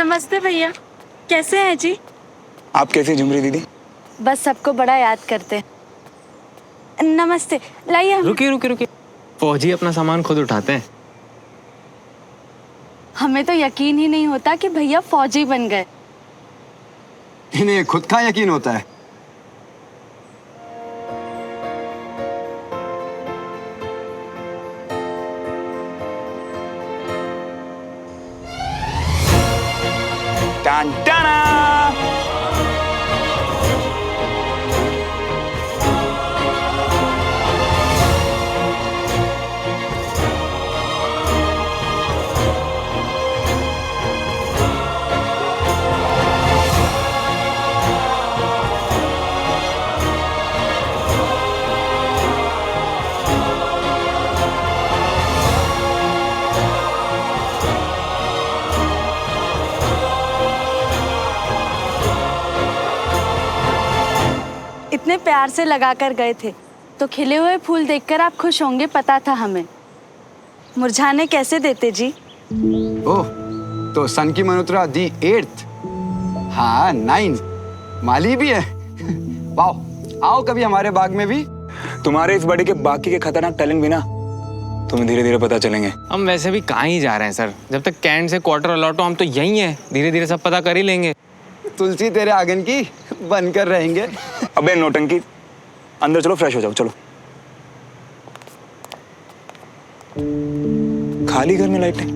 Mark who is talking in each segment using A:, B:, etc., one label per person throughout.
A: नमस्ते भैया, कैसे हैं जी?
B: आप कैसी झुमरी दीदी?
A: बस सबको बड़ा याद करते हैं। नमस्ते, लाइए हम।
C: रुकिए। फौजी अपना सामान खुद उठाते हैं।
A: हमें तो यकीन ही नहीं होता कि भैया फौजी बन गए।
D: इन्हें खुद का यकीन होता है।
B: टान टाना।
A: इतने प्यार से लगाकर गए थे, तो खिले हुए फूल देखकर आप खुश होंगे, पता था हमें। मुरझाने कैसे देते जी?
D: ओह, तो सन की मल्होत्रा दी 8th। हाँ 9 माली भी है। वाह, आओ कभी हमारे बाग में भी।
B: तुम्हारे इस बड़े के बाकी के खतरनाक टैलेंट भी ना तुम्हें धीरे धीरे पता चलेंगे।
C: हम वैसे भी कहाँ ही जा रहे हैं सर, जब तक कैंट से क्वार्टर अलॉट हो हम तो यहीं हैं, धीरे धीरे सब पता कर ही लेंगे।
D: तुलसी तेरे आंगन की बनकर रहेंगे।
B: अबे नौटंकी, अंदर चलो, फ्रेश हो जाओ, चलो। खाली घर में लाइटें?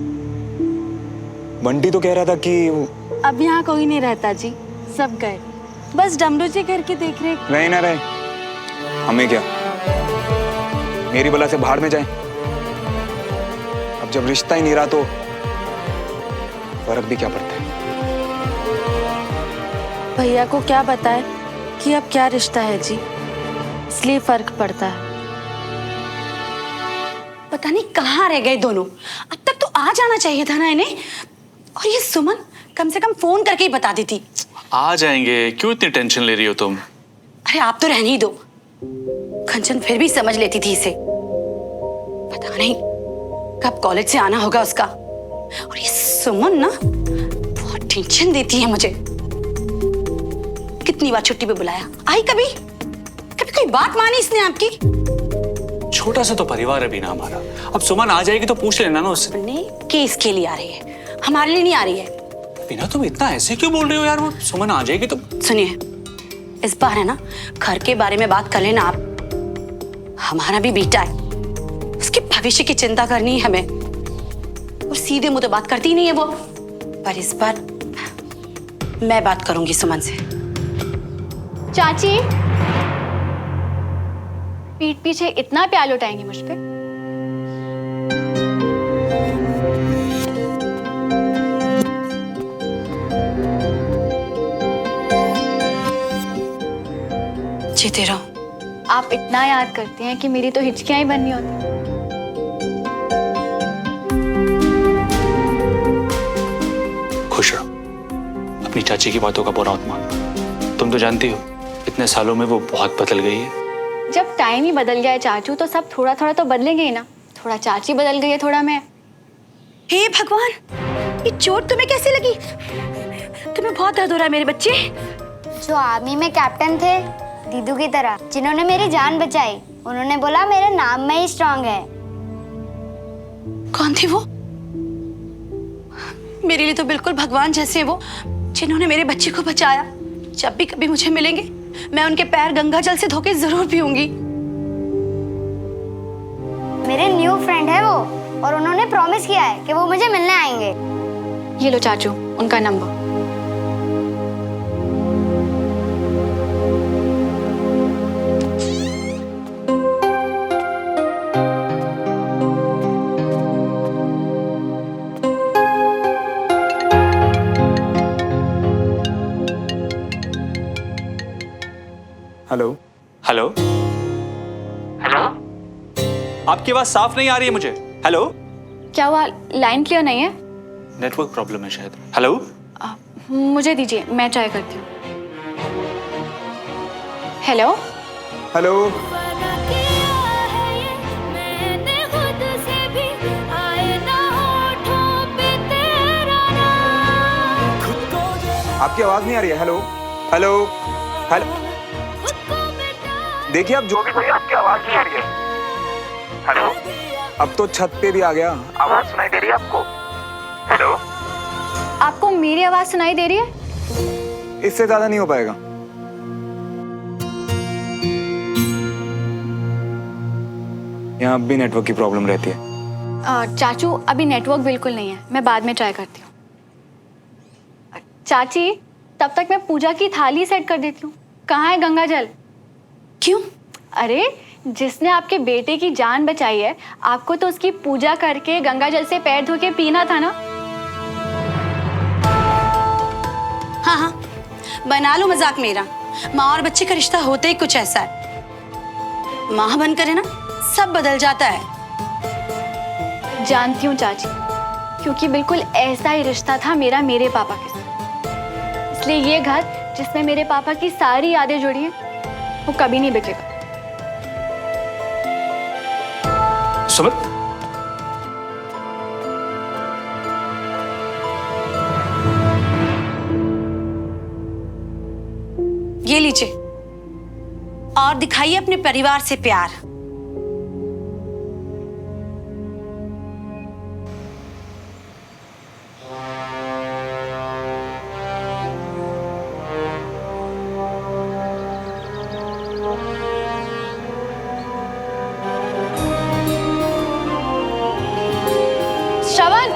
B: बंटी तो कह रहा था कि
A: अब यहाँ कोई नहीं रहता जी, सब गए। बस डमरू जी घर की देख रेख।
B: रहे ना रहे, हमें क्या, मेरी बला से भाड़ में जाए। अब जब रिश्ता ही नहीं रहा तो फर्क भी क्या पड़ता है।
A: भैया को क्या बताए कि अब क्या रिश्ता है जी, इसलिए फर्क पड़ता है।
E: पता नहीं कहाँ रह गए दोनों। अब तक तो आ जाना चाहिए था ना इन्हें। और ये सुमन कम से कम फोन करके ही बता देती।
F: आ जाएंगे, क्यों इतनी टेंशन ले रही हो तुम?
E: अरे आप तो रहने ही दो। कंचन फिर भी समझ लेती थी इसे। पता नहीं कब कॉलेज से आना होगा उसका। और ये सुमन ना बहुत टेंशन देती है मुझे। कितनी बार छुट्टी पे बुलाया, आई कभी कोई बात मानी इसने आपकी?
F: छोटा सा तो परिवार है भी ना हमारा। अब सुमन आ जाएगी तो पूछ लेना ना उससे।
E: केस के लिए आ रही है, हमारे लिए नहीं आ रही है।
F: बिना तुम इतना ऐसे क्यों बोल रहे हो यार? वो सुमन आ जाएगी तो।
E: सुनिए, इस बार है ना घर के बारे में बात कर लेना आप। हमारा भी बेटा है, उसके भविष्य की चिंता करनी है हमें। और सीधे मुंह तो बात करती ही नहीं है वो। पर इस बार मैं बात करूंगी सुमन से।
G: चाची, पीठ पीछे इतना प्यार लुटाएंगी मुझ पे?
E: जीते रहो।
G: आप इतना याद करती हैं कि मेरी तो हिचकियां ही बननी होती।
F: खुश रहो, अपनी चाची की बातों का बुरा मत मानो। तुम तो जानती हो इतने सालों में वो बहुत बदल गई है।
G: जब टाइम ही बदल गया है चाचू, तो सब थोड़ा थोड़ा तो बदलेंगे ही ना। थोड़ा चाची बदल गई है, थोड़ा मैं।
E: हे भगवान, ये चोट तुम्हें कैसे लगी? तुम्हें बहुत दर्द हो रहा है मेरे बच्चे।
H: जो आर्मी में कैप्टन थे दीदू की तरह, जिन्होंने मेरी जान बचाई, उन्होंने बोला मेरे नाम में ही स्ट्रांग है।
E: कौन थे वो? मेरे लिए तो बिल्कुल भगवान जैसे वो, जिन्होंने मेरे बच्चे को बचाया। जब भी कभी मुझे मिलेंगे, मैं उनके पैर गंगा जल से धोके जरूर पीऊंगी।
H: मेरे न्यू फ्रेंड है वो, और उन्होंने प्रॉमिस किया है कि वो मुझे मिलने आएंगे।
G: ये लो चाचू, उनका नंबर।
B: हेलो
F: हेलो हेलो, आपकी आवाज साफ नहीं आ रही है मुझे। हेलो,
G: क्या हुआ, लाइन क्लियर नहीं है?
F: नेटवर्क प्रॉब्लम है शायद। हेलो,
G: मुझे दीजिए, मैं ट्राई करती हूँ। हेलो
B: हेलो, आपकी आवाज नहीं आ रही है। हेलो हेलो हेलो, देखिए आप जो भी कहिए आपकी आवाज नहीं आ रही है। हेलो, अब तो छत पे भी आ गया, आवाज सुनाई दे रही है आपको? हेलो,
G: आपको मेरी आवाज सुनाई दे रही है?
B: इससे ज्यादा नहीं हो पाएगा। यहाँ अब भी नेटवर्क की प्रॉब्लम रहती है।
G: चाचू अभी नेटवर्क बिल्कुल नहीं है, मैं बाद में ट्राई करती हूँ। चाची तब तक मैं पूजा की थाली सेट कर देती हूँ। कहाँ है गंगा जल?
E: क्यों?
G: अरे जिसने आपके बेटे की जान बचाई है, आपको तो उसकी पूजा करके गंगा जल से पैर धो के पीना था ना।
E: हाँ हाँ, बना लो मजाक मेरा। माँ और बच्चे का रिश्ता होते ही कुछ ऐसा है, माँ बनकर है ना सब बदल जाता है।
G: जानती हूँ चाची, क्योंकि बिल्कुल ऐसा ही रिश्ता था मेरा मेरे पापा के साथ। इसलिए ये घर जिसमें मेरे पापा की सारी यादें जुड़ी हैं, वो कभी नहीं बिकेगा।
F: सुमित,
E: ये लीजिए और दिखाइए अपने परिवार से प्यार।
G: श्रवण,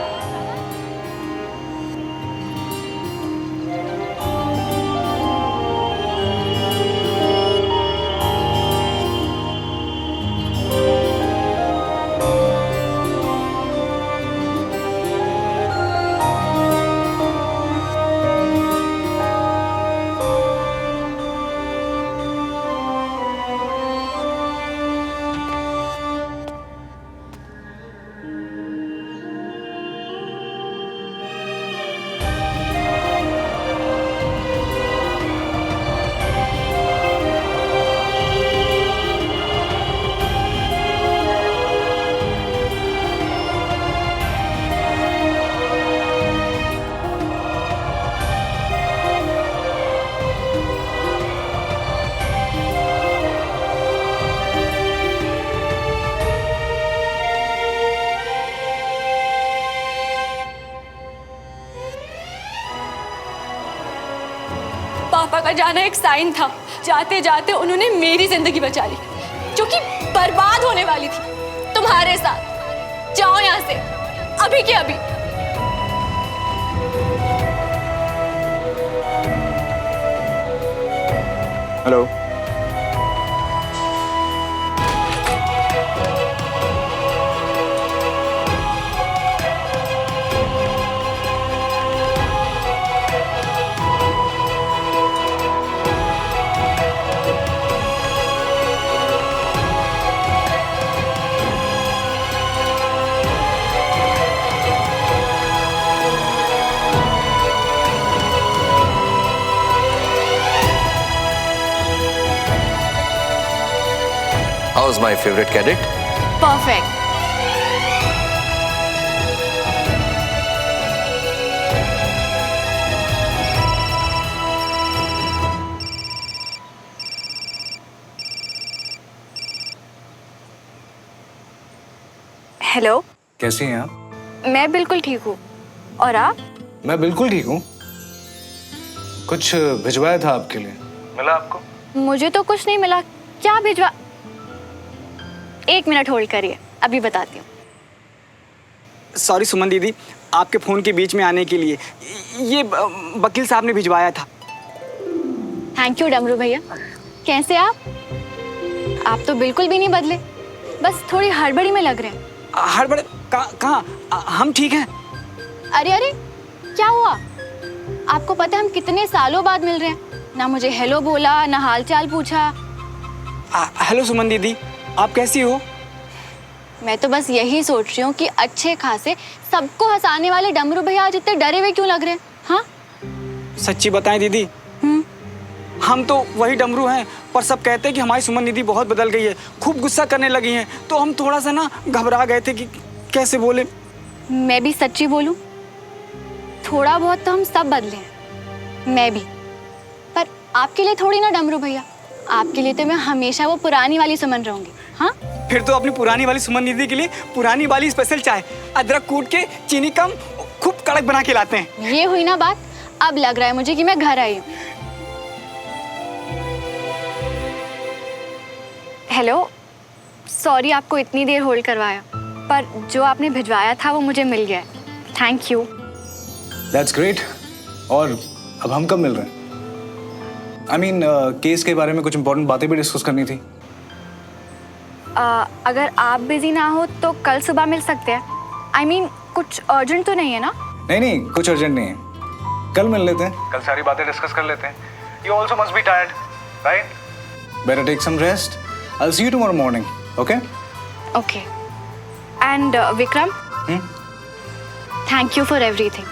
A: पापा का जाना एक साइन था। जाते जाते उन्होंने मेरी जिंदगी बचा ली, जो कि बर्बाद होने वाली थी तुम्हारे साथ। जाओ यहाँ से अभी के अभी।
B: Hello,
I: How's my favorite cadet?
G: Perfect.
A: Hello,
F: कैसी हैं आप?
G: मैं बिल्कुल ठीक हूँ, और आप?
F: मैं बिल्कुल ठीक हूँ। कुछ भिजवाया था आपके लिए, मिला आपको?
G: मुझे तो कुछ नहीं मिला। क्या भिजवा? एक मिनट होल्ड करिए, अभी बताती हूँ।
J: सॉरी सुमन दीदी, आपके फ़ोन के बीच में आने के लिए। ये वकील साहब ने भिजवाया था।
G: थैंक यू डमरू भैया। कैसे आप? आप तो बिल्कुल भी नहीं बदले, बस थोड़ी हड़बड़ी में लग रहे हैं।
J: हड़बड़ कहाँ? हम ठीक हैं।
G: अरे अरे, क्या हुआ? आपको पता है हम कितने सालों बाद मिल रहे हैं, ना मुझे हेलो बोला, ना हालचाल पूछा।
J: हेलो सुमन दीदी, आप कैसी हो?
G: मैं तो बस यही सोच रही हूँ कि अच्छे खासे सबको हंसाने वाले डमरू भैया आज इतने डरे हुए क्यों लग रहे हैं? हाँ,
J: सच्ची बताएं दीदी, हम तो वही डमरू हैं, पर सब कहते हैं कि हमारी सुमन दीदी बहुत बदल गई है, खूब गुस्सा करने लगी हैं। तो हम थोड़ा सा ना घबरा गए थे कि कैसे बोले।
G: मैं भी सच्ची बोलूँ, थोड़ा बहुत तो हम सब बदले हैं, मैं भी। पर आपके लिए थोड़ी ना डमरू भैया, आपके लिए तो मैं हमेशा वो पुरानी वाली सुमन रहूंगी। हाँ,
J: फिर तो अपनी पुरानी वाली सुमन दीदी के लिए पुरानी वाली स्पेशल चाय, अदरक कूट के चीनी कम, खूब कड़क बना के लाते हैं।
G: ये हुई ना बात। अब लग रहा है मुझे कि मैं घर आई हूँ। हेलो, सॉरी आपको इतनी देर होल्ड करवाया, पर जो आपने भिजवाया था वो मुझे मिल गया है। Thank you.
F: That's great. और अब हम कब मिल रहे हैं? आई मीन केस के बारे में कुछ इंपॉर्टेंट बातें भी डिस्कस करनी थी।
G: अगर आप बिजी ना हो तो कल सुबह मिल सकते हैं। आई मीन कुछ अर्जेंट तो नहीं है ना?
F: नहीं, कुछ अर्जेंट नहीं है। कल मिल लेते हैं, कल सारी बातें डिस्कस कर लेते हैं। You also must be tired, right? Better take some rest. I will see you tomorrow morning, okay?
G: Okay. And Vikram, thank you for everything.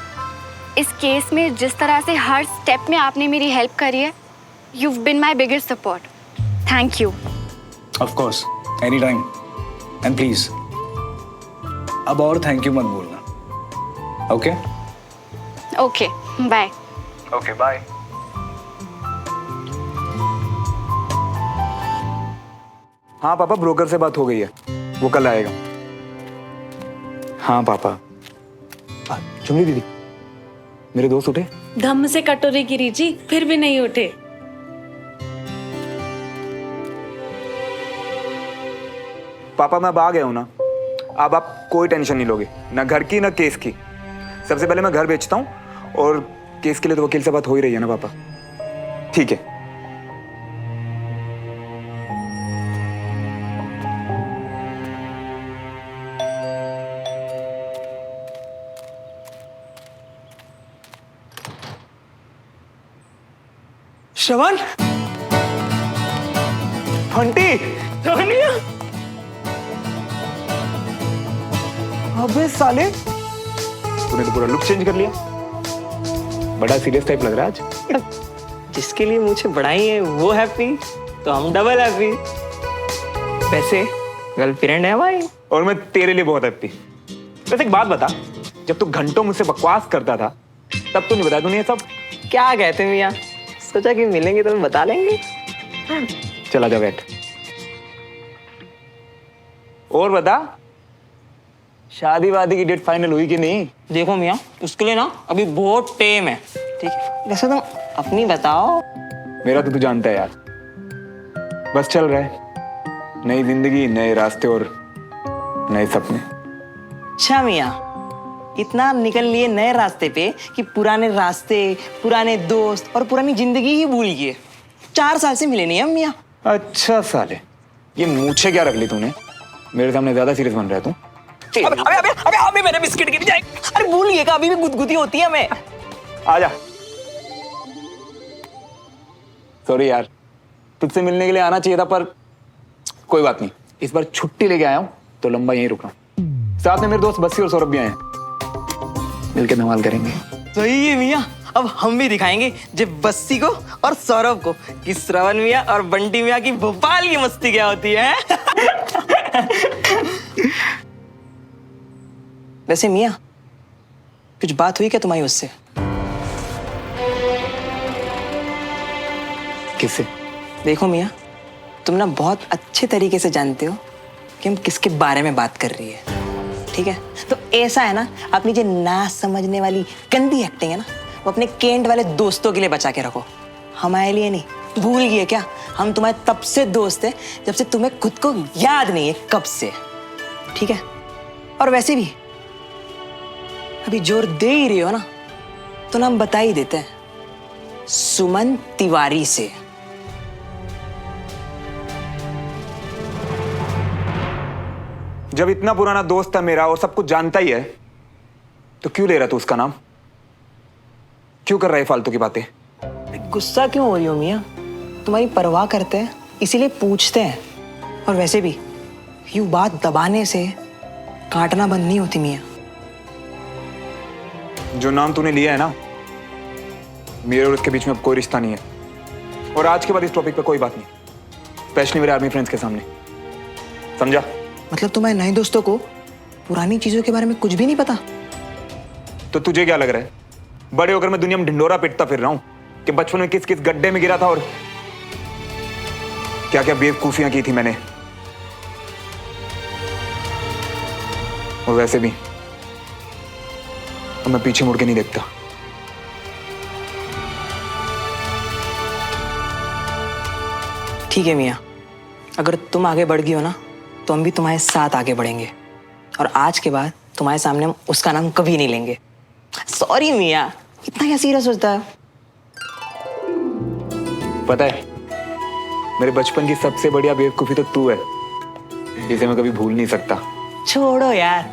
G: इस केस में जिस तरह से हर स्टेप में आपने मेरी हेल्प करी है, you've been my biggest support. Thank you.
F: Of course, anytime. And please, अब और थैंक यू मत बोलना, okay?
G: Okay, bye.
F: Okay, bye.
B: हाँ पापा, ब्रोकर से बात हो गई है, वो कल आएगा। हाँ पापा। चुमली दीदी, मेरे दोस्त उठे?
K: धम्म से कटोरी गिरी जी, फिर भी नहीं उठे।
B: पापा मैं अब आ गया हूँ ना, अब आप कोई टेंशन नहीं लोगे, ना घर की ना केस की। सबसे पहले मैं घर बेचता हूँ, और केस के लिए तो वकील से बात हो ही रही है ना पापा। ठीक है।
J: श्रवण,
B: फंटी,
J: सोनिया,
B: अबे साले, तूने तो पूरा लुक चेंज कर लिया। बड़ा सीरियस टाइप लग रहा है आज।
L: जिसके लिए मुझे बढ़ाई है वो हैप्पी, तो हम डबल हैप्पी। वैसे गर्लफ्रेंड है भाई,
B: और मैं तेरे लिए बहुत हैप्पी। वैसे एक बात बता, जब तू घंटों मुझसे बकवास करता था, तब तो नहीं बताया तूने ये सब?
L: क्या कहते हैं मियाँ, सोचा कि मिलेंगे तो बता लेंगे।
B: चला जा बैठ। और बता, शादी वादी की डेट फाइनल हुई कि नहीं?
L: देखो मियाँ, उसके लिए ना अभी बहुत टाइम है, ठीक है? वैसे तुम अपनी बताओ।
B: मेरा तो तू जानता है यार, बस चल रहा है, नई जिंदगी, नए रास्ते और नए सपने।
L: अच्छा मियाँ, इतना निकल लिए नए रास्ते पे कि पुराने रास्ते, पुराने दोस्त और पुरानी जिंदगी ही भूल गए। 4 साल से मिले नहीं हम मियाँ।
B: अच्छा साले, ये मूछे क्या रख ली तूने? मेरे सामने ज्यादा सीरियस बन रहा है तू।
L: अबे मेरे बिस्किट गिर जाए। अरे भूलिए का, अभी भी गुदगुदी होती है हमें।
B: आजा। सॉरी यार, तुझसे मिलने के लिए आना चाहिए था, पर कोई बात नहीं, इस बार छुट्टी लेके आया हूँ तो लंबा यहीं रुकना। साथ में मेरे दोस्त बस्सी और सौरभ भी आए हैं, मिलके धमाल करेंगे।
L: सही है मियाँ, अब हम भी दिखाएंगे जब बस्सी को और सौरभ को कि श्रवण मियाँ और बंटी मियाँ की भोपाल की मस्ती क्या होती है। वैसे मियाँ, कुछ बात हुई क्या तुम्हारी उससे?
B: किससे?
L: देखो मियाँ, तुम ना बहुत अच्छे तरीके से जानते हो कि हम किसके बारे में बात कर रही है, ठीक है? तो ऐसा है ना, अपनी जो ना समझने वाली गंदी एक्टिंग है ना, वो अपने केंट वाले दोस्तों के लिए बचा के रखो, हमारे लिए नहीं। भूल गए क्या? हम तुम्हारे तब से दोस्त हैं जब से तुम्हें खुद को याद नहीं है कब से, ठीक है? और वैसे भी अभी जोर दे ही रही हो ना, तो ना हम बता ही देते हैं, सुमन तिवारी से।
B: जब इतना पुराना दोस्त था मेरा और सब कुछ जानता ही है, तो क्यों ले रहा तू उसका नाम? क्यों कर रहा है फालतू की बातें?
L: गुस्सा क्यों हो रही हो मियाँ? तुम्हारी परवाह करते हैं इसीलिए पूछते हैं। और वैसे भी यूं बात दबाने से काटना बंद नहीं होती मियाँ।
B: जो नाम तूने लिया है ना, मेरे और उसके बीच में अब कोई रिश्ता नहीं है, और आज के बाद इस टॉपिक पे कोई बात नहीं, स्पेशली मेरे आर्मी फ्रेंड्स के सामने, समझा?
L: मतलब तुम्हारे नए दोस्तों को पुरानी चीजों के बारे में कुछ भी नहीं पता?
B: तो तुझे क्या लग रहा है, बड़े होकर मैं दुनिया में ढिंडोरा पीटता फिर रहा हूँ? कि बचपन में किस किस गड्ढे में गिरा था और क्या क्या बेवकूफियां की थी मैंने। और वैसे भी अब मैं पीछे मुड़ के नहीं देखता।
L: ठीक है मियाँ, अगर तुम आगे बढ़ गई हो ना तो हम भी तुम्हारे साथ आगे बढ़ेंगे, और आज के बाद तुम्हारे सामने हम उसका नाम कभी नहीं लेंगे। सॉरी मियाँ, इतना क्या सीरियस होता है?
B: पता है, मेरे बचपन की सबसे बढ़िया बेवकूफी तो तू है, जिसे मैं कभी भूल नहीं सकता।
L: छोड़ो यार,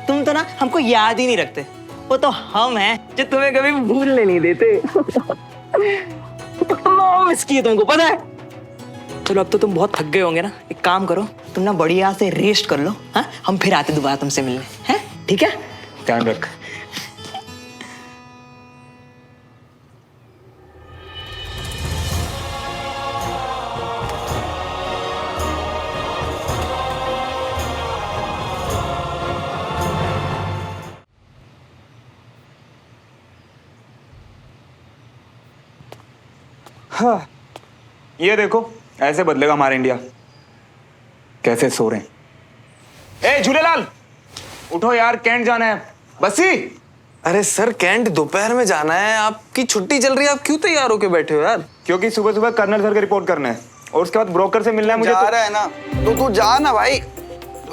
L: तुम तो ना हमको याद ही नहीं रखते, वो तो हम हैं जो तुम्हें कभी भूलने नहीं देते। मिस किए तुमको पता है। चलो अब तो तुम बहुत थक गए होंगे ना, एक काम करो, तुम ना बढ़िया से रेस्ट कर लो। हाँ, हम फिर आते दोबारा तुमसे मिलने, हैं? ठीक है?
B: ध्यान रख। हाँ, ये देखो, ऐसे बदलेगा हमारा इंडिया। कैसे सो रहे हैं। ए झूलेलाल, उठो यार, कैंट जाना है। बसी।
I: अरे सर, कैंट दोपहर में जाना है, आपकी छुट्टी चल रही है, आप क्यों तैयार होके बैठे हो यार?
B: क्योंकि सुबह सुबह कर्नल सर का रिपोर्ट करना है और उसके बाद ब्रोकर से मिलना है मुझे।
D: जा रहा है ना तो तू जा ना भाई।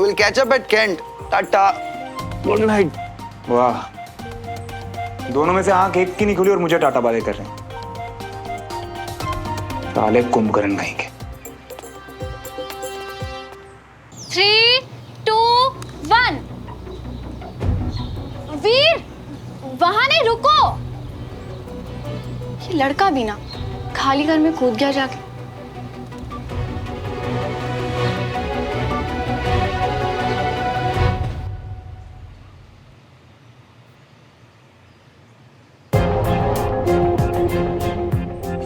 D: Will catch up at cant. Tata, good night.
B: वाह, दोनों में से आंख एक की नहीं खुली और मुझे टाटा बातें कर रहे हैं। साले कुंभकर्ण कहेंगे।
A: 3, 2, 1। वीर, वहां नहीं, रुको। ये लड़का भी ना खाली घर में कूद गया जाके।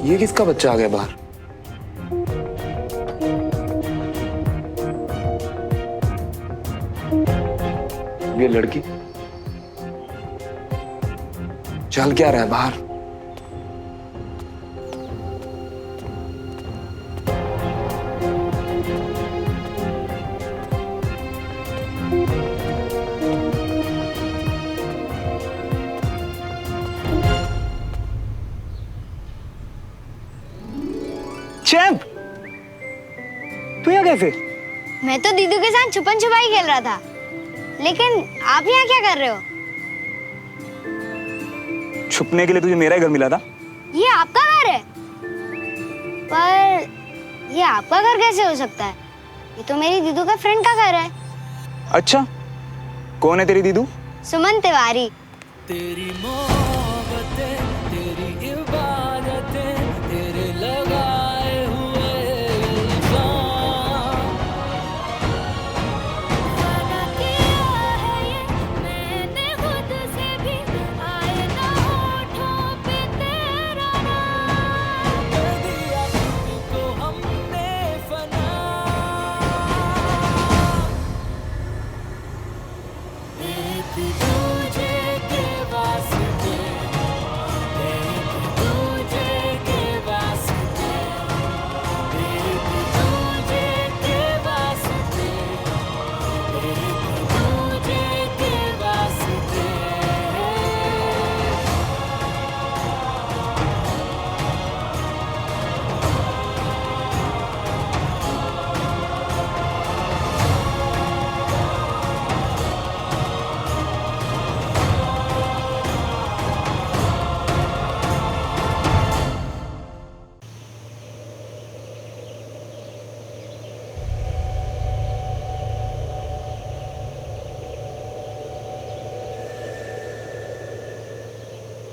B: ये किसका बच्चा आ गया बाहर? ये लड़की चल क्या रहा है बाहर?
J: चैंप, तू यहाँ कैसे?
H: मैं तो दीदू के साथ छुपन छुपाई खेल रहा था, लेकिन आप यहाँ क्या कर रहे हो?
B: छुपने के लिए तुझे मेरा ही घर मिला था।
H: ये आपका घर है? पर ये आपका घर कैसे हो सकता है? ये तो मेरी दीदू का फ्रेंड का घर है।
B: अच्छा, कौन है तेरी दीदू?
H: सुमन तिवारी।
M: तेरी मोहब्बतें, तेरी इबादतें, तेरे लगाए हुए इल्जाम। वादा किया है ये मैंने खुद से भी, आए ना होठों पे तेरा नाम। कर दिया तुझको हमने फना। एक दूजे के वास्ते, एक दूजे के वास्ते, एक दूजे के वास्ते, एक दूजे के वास्ते।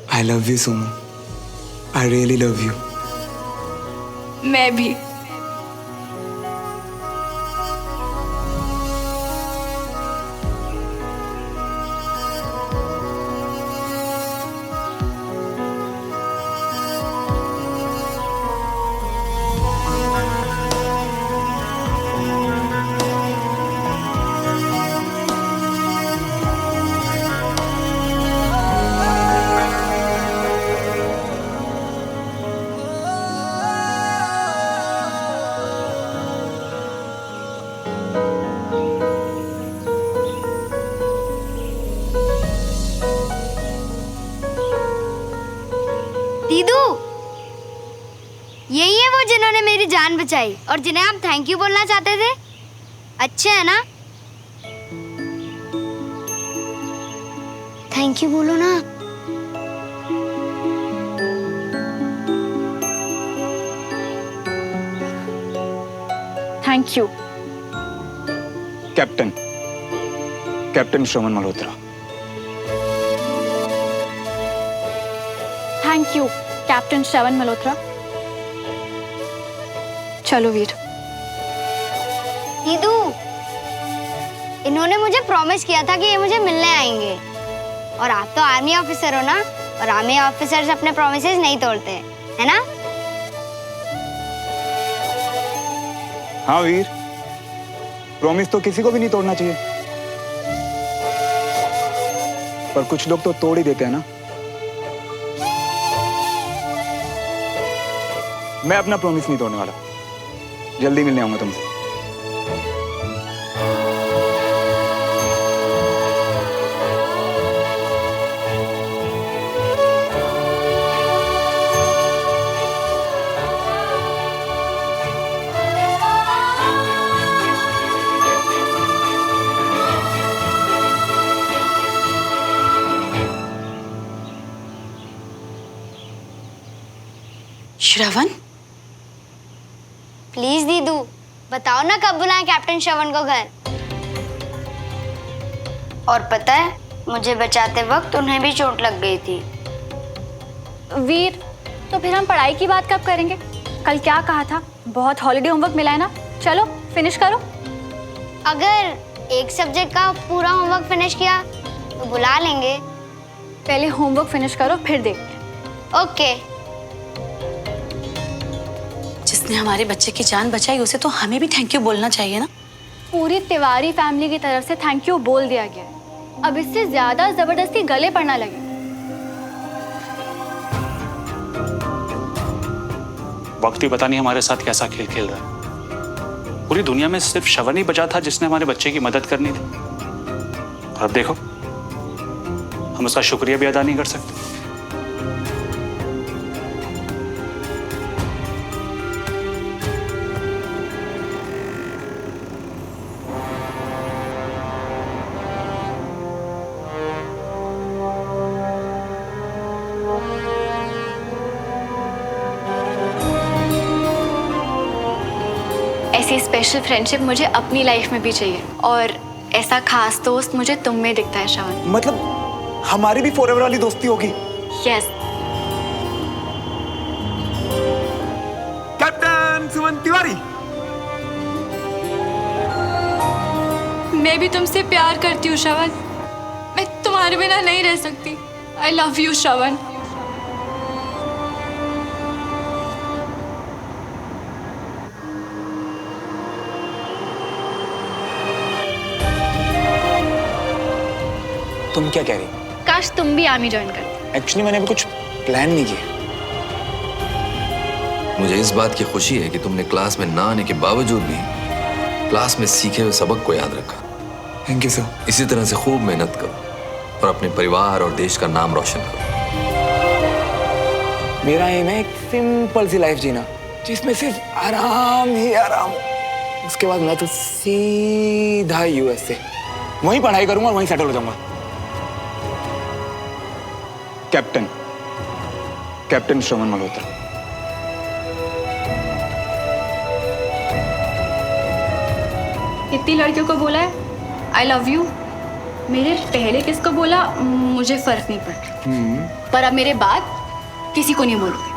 B: I love you, Suman. I really love you.
A: मैं भी।
H: दीदू, यही है वो जिन्होंने मेरी जान बचाई और जिन्हें आप थैंक यू बोलना चाहते थे। अच्छे है ना? थैंक यू बोलो ना।
G: Thank you.
B: Captain, captain Shravan Malhotra.
G: Thank you captain Shravan Malhotra. चलो वीर।
H: दीदू, इन्होंने मुझे प्रॉमिस किया था कि ये मुझे मिलने आएंगे, और आप तो आर्मी ऑफिसर हो ना, और आर्मी ऑफिसर्स अपने प्रॉमिसेस नहीं तोड़ते, है ना?
B: हाँ वीर, प्रॉमिस तो किसी को भी नहीं तोड़ना चाहिए, पर कुछ लोग तो तोड़ ही देते हैं ना। मैं अपना प्रॉमिस नहीं तोड़ने वाला। जल्दी मिलने आऊंगा तुमसे।
E: श्रवण,
H: प्लीज दीदू, बताओ ना कब बुलाएं कैप्टन श्रवण को घर। और पता है, मुझे बचाते वक्त उन्हें भी चोट लग गई थी।
G: वीर, तो फिर हम पढ़ाई की बात कब करेंगे? कल क्या कहा था? बहुत हॉलीडे होमवर्क मिला है ना, चलो फिनिश करो।
H: अगर एक सब्जेक्ट का पूरा होमवर्क फिनिश किया तो बुला लेंगे।
G: पहले होमवर्क फिनिश करो, फिर देखते।
H: ओके।
E: जिसने हमारे बच्चे की जान बचाई उसे तो हमें भी थैंक यू बोलना चाहिए ना।
G: पूरी तिवारी फैमिली की तरफ से थैंक यू बोल दिया गया है। अब इससे ज्यादा जबरदस्ती गले पड़ना लगे।
F: वक्त ही पता नहीं हमारे साथ कैसा खेल खेल रहा है। पूरी दुनिया में सिर्फ श्रवण ही बचा था जिसने हमारे बच्चे की मदद करनी थी, और अब देखो हम उसका शुक्रिया भी अदा नहीं कर सकते।
G: ऐसी स्पेशल फ्रेंडशिप मुझे अपनी लाइफ में भी चाहिए, और ऐसा खास दोस्त मुझे तुम में दिखता है श्रवण।
B: मतलब हमारी भी फॉरएवर वाली दोस्ती होगी?
G: यस।
B: कैप्टन सुमन तिवारी।
A: मैं भी तुमसे प्यार करती हूँ श्रवण। मैं तुम्हारे बिना नहीं रह सकती। आई लव यू श्रवण।
B: तुम क्या कह रही?
G: काश तुम भी आर्मी ज्वाइन करते।
B: एक्चुअली मैंने अभी कुछ प्लान नहीं किया।
N: मुझे इस बात की खुशी है कि तुमने क्लास में ना आने के बावजूद भी क्लास में सीखे हुए सबक को याद रखा।
B: Thank you sir.
N: इसी तरह से खूब मेहनत करो और अपने परिवार और देश का नाम रोशन करो।
B: मेरा एम है एक सिंपल सी लाइफ जीना, जिसमें सिर्फ आराम ही आराम। उसके बाद मैं तो सीधा यूएस से वहीं पढ़ाई करूंगा और वहीं सेटल हो जाऊंगा। Captain, captain Shravan Malhotra.
A: कितनी लड़कियों को बोला है आई लव यू। मेरे पहले किसको बोला मुझे फर्क नहीं पड़ता, पर अब मेरे बाद किसी को नहीं बोलूंगी।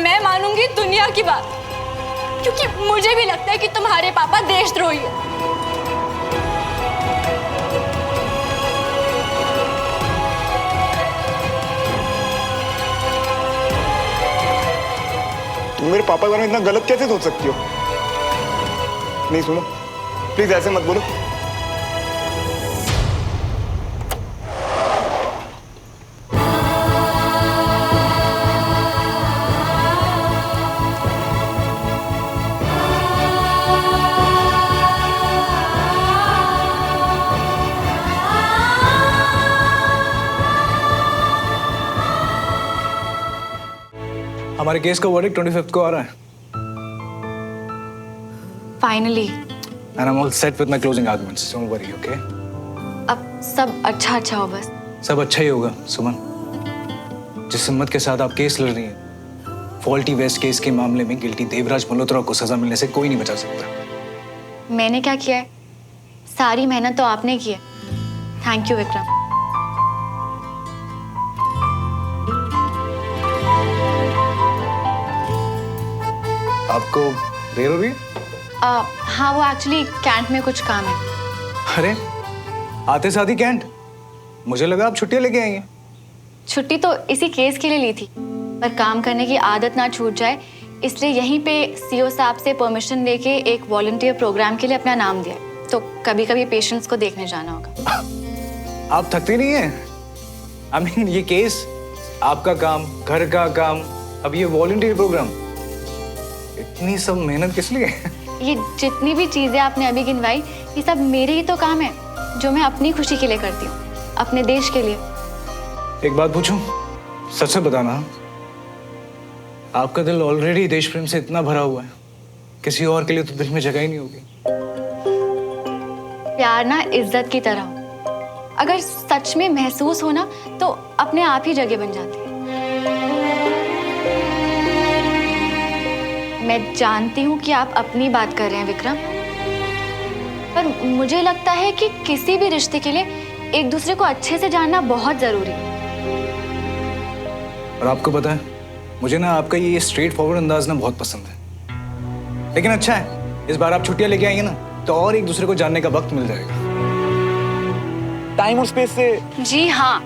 A: मैं मानूंगी दुनिया की बात, क्योंकि मुझे भी लगता है कि तुम्हारे पापा देशद्रोही है।
B: तुम मेरे पापा के बारे में इतना गलत कैसे सोच सकती हो? नहीं सुनो, प्लीज ऐसे मत बोलो।
O: हमारे केस का वर्डिक्ट 25th को आ रहा है।
G: Finally.
O: And I am all set with my closing arguments, don't worry, okay?
G: अब सब अच्छा अच्छा हो बस।
O: सब अच्छा ही होगा सुमन। जिस हिम्मत के साथ आप केस लड़ रही हैं, फॉल्टी वेस्ट केस के मामले में गिल्टी देवराज मल्होत्रा को सजा मिलने से कोई नहीं बचा सकता।
G: मैंने क्या किया है? सारी मेहनत तो आपने की है। Thank you Vikram.
O: आपको देर हो रही है?
G: हाँ, वो एक्चुअली कैंट में कुछ काम है।
O: अरे आते साथ ही कैंट? मुझे लगा आप छुट्टियां लेके आएंगे।
G: छुट्टी तो इसी केस के लिए ली थी, पर काम करने की आदत ना छूट जाए इसलिए यहीं पे सीओ साहब से परमिशन लेके एक वॉलंटियर प्रोग्राम के लिए अपना नाम दिया। तो कभी कभी पेशेंट्स को देखने जाना होगा।
O: आप थकती नहीं है? आई मीन ये केस, आपका काम, घर का काम, अब ये वॉलंटियर प्रोग्राम, इतनी सब मेहनत किस लिए?
G: ये जितनी भी चीजें आपने अभी गिनवाई, ये सब मेरे ही तो काम है जो मैं अपनी खुशी के लिए करती हूँ, अपने देश के लिए।
O: एक बात पूछूं, सच से बताना, आपका दिल ऑलरेडी देश प्रेम से इतना भरा हुआ है, किसी और के लिए तो दिल में जगह ही नहीं होगी।
G: प्यार ना इज्जत की तरह हो, अगर सच में महसूस हो ना तो अपने आप ही जगह बन जाती है। मैं जानती हूँ कि आप अपनी बात कर रहे हैं विक्रम, पर मुझे लगता है कि किसी भी रिश्ते के लिए एक दूसरे को अच्छे से जानना बहुत जरूरी है।
O: और आपको पता है, मुझे ना आपका ये स्ट्रेट फॉरवर्ड अंदाज ना बहुत पसंद है। लेकिन अच्छा है, इस बार आप छुट्टियां लेके आएंगे ना तो और एक दूसरे को जानने का वक्त मिल जाएगा।
B: टाइम और स्पेस से।
E: जी हाँ,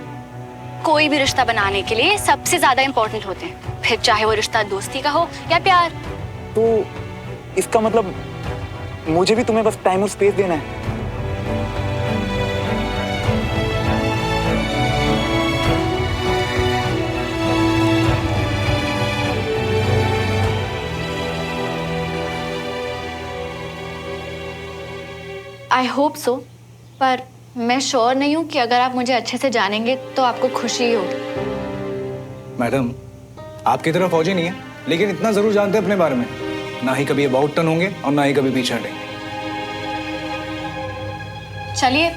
E: कोई भी रिश्ता बनाने के लिए सबसे ज्यादा इंपॉर्टेंट होते हैं, फिर चाहे वो रिश्ता दोस्ती का हो या प्यार।
B: तो इसका मतलब मुझे भी तुम्हें बस टाइम और स्पेस देना है।
G: आई होप सो, पर मैं श्योर नहीं हूँ कि अगर आप मुझे अच्छे से जानेंगे तो आपको खुशी होगी।
O: मैडम, आपकी तरह फौजी नहीं है, लेकिन इतना जरूर जानते हैं अपने बारे में, ना ही कभी अबाउट टर्न होंगे और ना ही कभी पीछे हटेंगे।
G: चलिए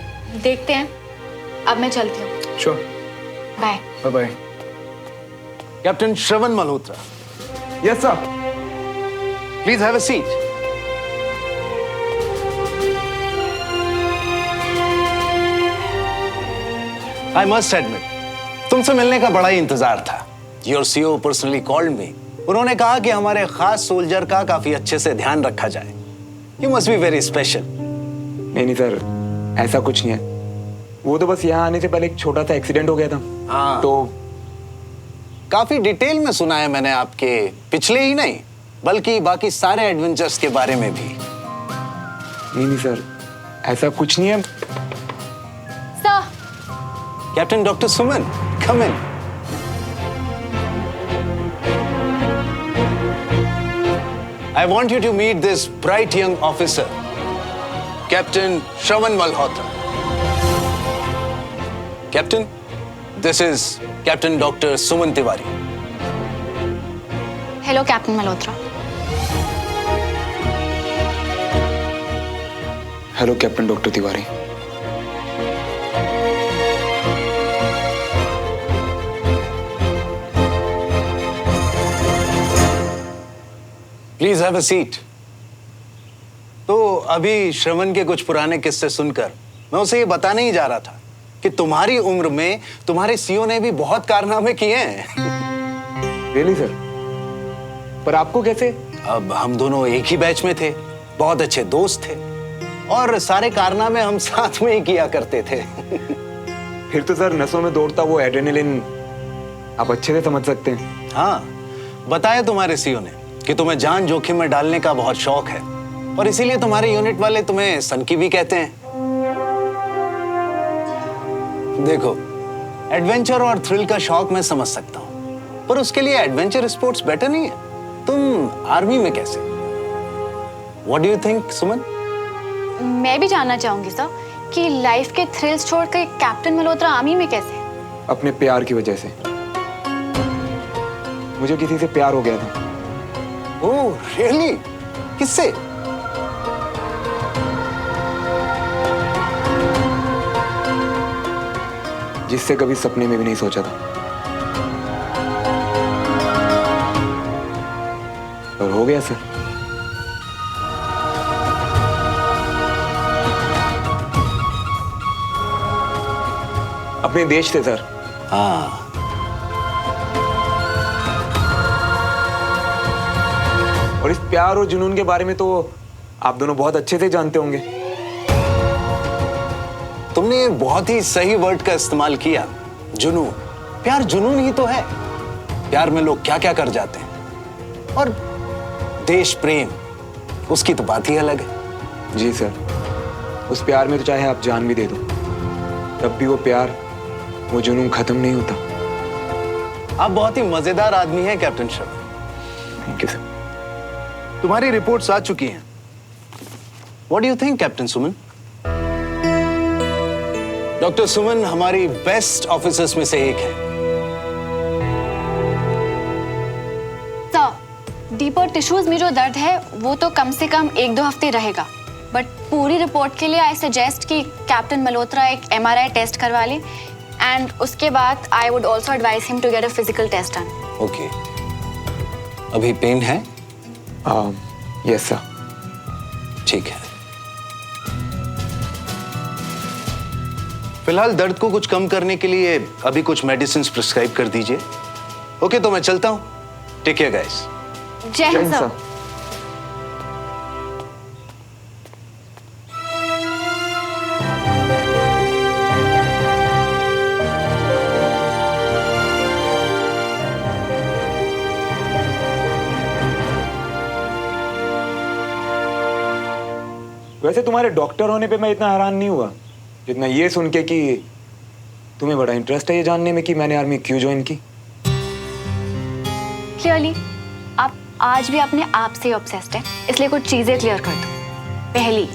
G: देखते हैं, अब मैं चलती हूँ।
O: Sure,
G: bye.
O: Bye bye.
P: Captain Shravan Malhotra.
B: Yes sir.
P: Please have a seat. I must admit, तुमसे मिलने का बड़ा ही इंतजार था। Your CO personally called me. उन्होंने कहा कि हमारे खास सोल्जर का काफी अच्छे से ध्यान रखा जाए। You must be very special.
B: नहीं सर, ऐसा कुछ नहीं है। वो तो बस यहाँ आने से पहले एक छोटा सा एक्सीडेंट हो गया था।
P: हाँ,
B: तो
P: काफी डिटेल में सुना है मैंने आपके पिछले ही नहीं बल्कि बाकी सारे एडवेंचर्स के बारे में भी।
B: नहीं सर, ऐसा कुछ नहीं है।
G: Sir.
P: Captain doctor Suman, come in. I want you to meet this bright young officer, Captain Shravan Malhotra. Captain, this is Captain Dr. Suman Tiwari.
G: Hello captain Malhotra.
B: Hello captain doctor Tiwari.
P: Please have a seat. तो अभी श्रवण के कुछ पुराने किस्से सुनकर मैं उसे ये बताने ही जा रहा था कि तुम्हारी उम्र में तुम्हारे सीओ ने भी बहुत कारनामे किए हैं।
B: Really sir? पर आपको कैसे?
P: अब हम दोनों एक ही बैच में थे, बहुत अच्छे दोस्त थे और सारे कारनामे हम साथ में ही किया करते थे।
B: फिर तो सर नसों में दौड़ता वो एड्रेनलिन आप अच्छे से समझ सकते हैं।
P: हाँ, बताया तुम्हारे सीओ ने कि तुम्हें जान जोखिम में डालने का बहुत शौक है और इसीलिए तुम्हारे यूनिट वाले तुम्हें सनकी भी कहते हैं। देखो, एडवेंचर और थ्रिल का शौक मैं समझ सकता हूँ, पर उसके लिए एडवेंचर स्पोर्ट्स बेटर नहीं है। तुम आर्मी में कैसे? What do you think, सुमन?
G: मैं भी जानना चाहूंगी सर कि लाइफ के थ्रिल्स छोड़ के कैप्टन मल्होत्रा आर्मी में कैसे?
B: अपने प्यार की वजह से। मुझे किसी से प्यार हो गया था।
P: Oh really? किससे?
B: जिससे कभी सपने में भी नहीं सोचा था, और हो गया सर। अपने देश से सर।
P: हाँ,
B: और इस प्यार और जुनून के बारे में तो आप दोनों बहुत अच्छे से जानते होंगे।
P: तुमने बहुत ही सही वर्ड का इस्तेमाल किया, जुनून। प्यार जुनून ही तो है। प्यार में लोग क्या क्या कर जाते हैं, और देश प्रेम, उसकी तो बात ही अलग है।
B: जी सर, उस प्यार में तो चाहे आप जान भी दे दो, तब भी वो प्यार, वो जुनून खत्म नहीं होता।
P: आप बहुत ही मजेदार आदमी हैं captain Sharma.
B: Thank you sir.
P: तुम्हारी रिपोर्ट्स आ चुकी हैं। What do you think captain Suman? Doctor Suman हमारी बेस्ट ऑफिसर्स में से एक है।
G: सर, डीपर टिश्यूज में जो दर्द है वो तो कम से कम 1-2 हफ्ते रहेगा, बट पूरी रिपोर्ट के लिए आई सजेस्ट कि कैप्टन मल्होत्रा एक MRI टेस्ट करवा ले, एंड उसके बाद I would also advise him to get a physical test done.
P: Okay. अभी पेन है?
B: Yes sir.
P: ठीक है। फिलहाल दर्द को कुछ कम करने के लिए अभी कुछ मेडिसिन प्रिस्क्राइब कर दीजिए। ओके, तो मैं चलता हूं। Take care guys.
G: जय हिंद सर।
B: वैसे तुम्हारे डॉक्टर होने पे मैं इतना हैरान नहीं हुआ जितना ये सुन के कि तुम्हें बड़ा इंटरेस्ट है ये जानने में कि मैंने आर्मी क्यों ज्वाइन की।
G: क्लियरली आप आज भी अपने आप से ऑब्सेस्ड हैं, इसलिए कुछ चीजें क्लियर कर दो। पहली,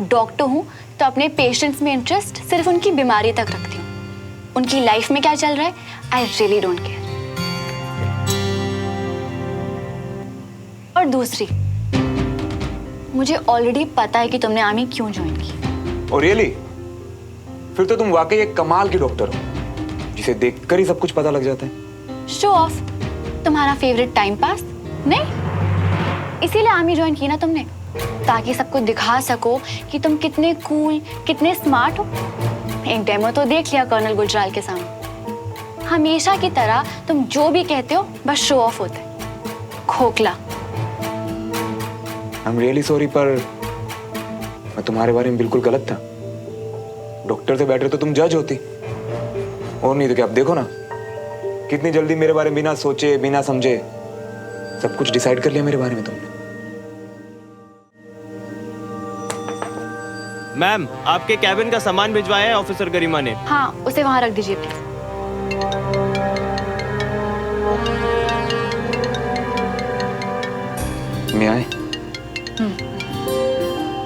G: डॉक्टर हूं तो अपने पेशेंट्स में इंटरेस्ट सिर्फ उनकी बीमारी तक रखती हूँ। उनकी लाइफ में क्या चल रहा है आई रियली डोंट केयर। और दूसरी, मुझे ऑलरेडी पता है कि तुमने आर्मी क्यों ज्वाइन की।
B: और रियली? फिर तो तुम वाकई एक कमाल की डॉक्टर हो, जिसे देखकर ही सब कुछ पता लग जाता है।
G: शो ऑफ, तुम्हारा फेवरेट टाइम पास नहीं? इसीलिए आर्मी ज्वाइन की ना तुमने, ताकि सबको दिखा सको कि तुम कितने कूल, कितने स्मार्ट हो। एक डेमो तो देख लिया कर्नल गुजराल के सामने। हमेशा की तरह तुम जो भी कहते हो बस शो ऑफ होते, खोखला।
B: आई एम रियली सॉरी, पर मैं तुम्हारे बारे में बिल्कुल गलत था। डॉक्टर से बेटर तो तुम जज होती, और नहीं तो क्या। अब देखो ना, कितनी जल्दी मेरे बारे में बिना सोचे बिना समझे सब कुछ डिसाइड कर लिया मेरे बारे में तुमने।
Q: मैम, आपके कैबिन का सामान भिजवाया है ऑफिसर गरिमा ने।
G: हाँ, उसे वहां रख दीजिए प्लीज।
B: मैं आए?